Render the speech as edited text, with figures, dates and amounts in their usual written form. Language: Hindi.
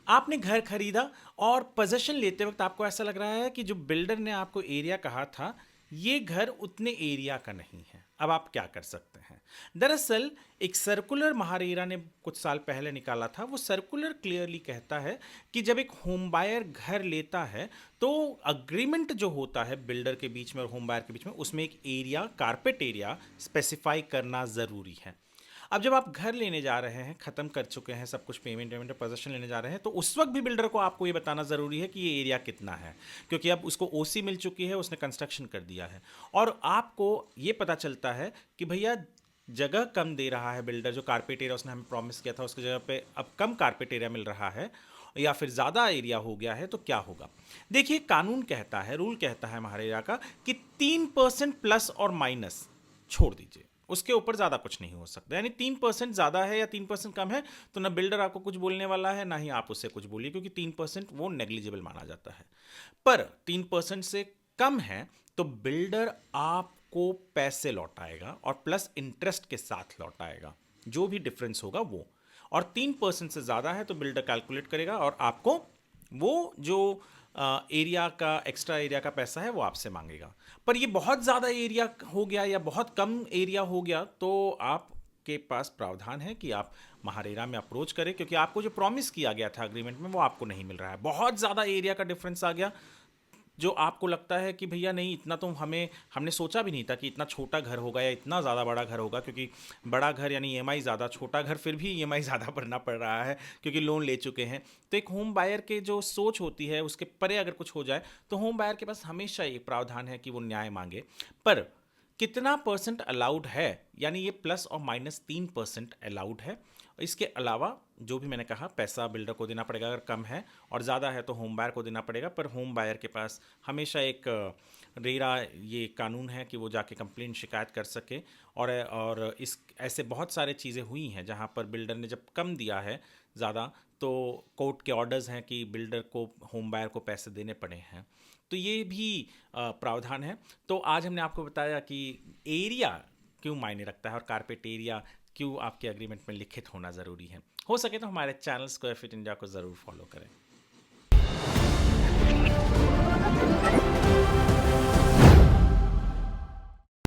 आपने घर खरीदा और पोजेशन लेते वक्त आपको ऐसा लग रहा है कि जो बिल्डर ने आपको एरिया कहा था ये घर उतने एरिया का नहीं है। अब आप क्या कर सकते हैं? दरअसल एक सर्कुलर महारेरा ने कुछ साल पहले निकाला था। वो सर्कुलर क्लियरली कहता है कि जब एक होम बायर घर लेता है तो अग्रीमेंट जो होता है बिल्डर के बीच में और होम बायर के बीच में, उसमें एक एरिया, कारपेट एरिया स्पेसिफाई करना ज़रूरी है। अब जब आप घर लेने जा रहे हैं, खत्म कर चुके हैं सब कुछ, पेमेंट वेमेंट पोजेशन लेने जा रहे हैं, तो उस वक्त भी बिल्डर को आपको ये बताना ज़रूरी है कि ये एरिया कितना है, क्योंकि अब उसको ओसी मिल चुकी है, उसने कंस्ट्रक्शन कर दिया है। और आपको ये पता चलता है कि भैया जगह कम दे रहा है बिल्डर, जो कारपेट एरिया उसने हमें प्रॉमिस किया था उसकी जगह पे अब कम कारपेट एरिया मिल रहा है या फिर ज़्यादा एरिया हो गया है, तो क्या होगा? देखिए, कानून कहता है, रूल कहता है महारेरा का कि 3% प्लस और माइनस छोड़ दीजिए, उसके ऊपर ज़्यादा कुछ नहीं हो सकता। यानी 3% ज़्यादा है या 3% कम है तो ना बिल्डर आपको कुछ बोलने वाला है, ना ही आप उससे कुछ बोलिए, क्योंकि 3% वो नेग्लिजिबल माना जाता है। पर 3% से कम है तो बिल्डर आपको पैसे लौटाएगा और प्लस इंटरेस्ट के साथ लौटाएगा, जो भी डिफरेंस होगा वो। और 3% से ज़्यादा है तो बिल्डर कैलकुलेट करेगा और आपको वो जो एरिया का, एक्स्ट्रा एरिया का पैसा है वो आपसे मांगेगा। पर ये बहुत ज़्यादा एरिया हो गया या बहुत कम एरिया हो गया तो आप के पास प्रावधान है कि आप महारेरा में अप्रोच करें, क्योंकि आपको जो प्रॉमिस किया गया था अग्रीमेंट में वो आपको नहीं मिल रहा है। बहुत ज़्यादा एरिया का डिफरेंस आ गया, जो आपको लगता है कि भैया नहीं, इतना तो हमने सोचा भी नहीं था कि इतना छोटा घर होगा या इतना ज़्यादा बड़ा घर होगा, क्योंकि बड़ा घर यानी ईएमआई ज़्यादा, छोटा घर फिर भी ईएमआई ज़्यादा भरना पड़ रहा है क्योंकि लोन ले चुके हैं। तो एक होम बायर के जो सोच होती है उसके परे अगर कुछ हो जाए तो होम बायर के पास हमेशा ये प्रावधान है कि वो न्याय मांगे। पर कितना परसेंट अलाउड है, यानी ये प्लस और माइनस 3% अलाउड है। इसके अलावा जो भी मैंने कहा, पैसा बिल्डर को देना पड़ेगा अगर कम है, और ज़्यादा है तो होम बायर को देना पड़ेगा। पर होम बायर के पास हमेशा एक रेरा ये कानून है कि वो जाके कंप्लेंट शिकायत कर सके। और इस ऐसे बहुत सारे चीज़ें हुई हैं जहाँ पर बिल्डर ने जब कम दिया है ज़्यादा तो कोर्ट के ऑर्डर्स हैं कि बिल्डर को, होम बायर को पैसे देने पड़े हैं। तो ये भी प्रावधान है। तो आज हमने आपको बताया कि एरिया क्यों मायने रखता है और कारपेट एरिया क्यों आपके एग्रीमेंट में लिखित होना ज़रूरी है। हो सके तो हमारे चैनल स्क्वायर फिट इंडिया को ज़रूर फॉलो करें।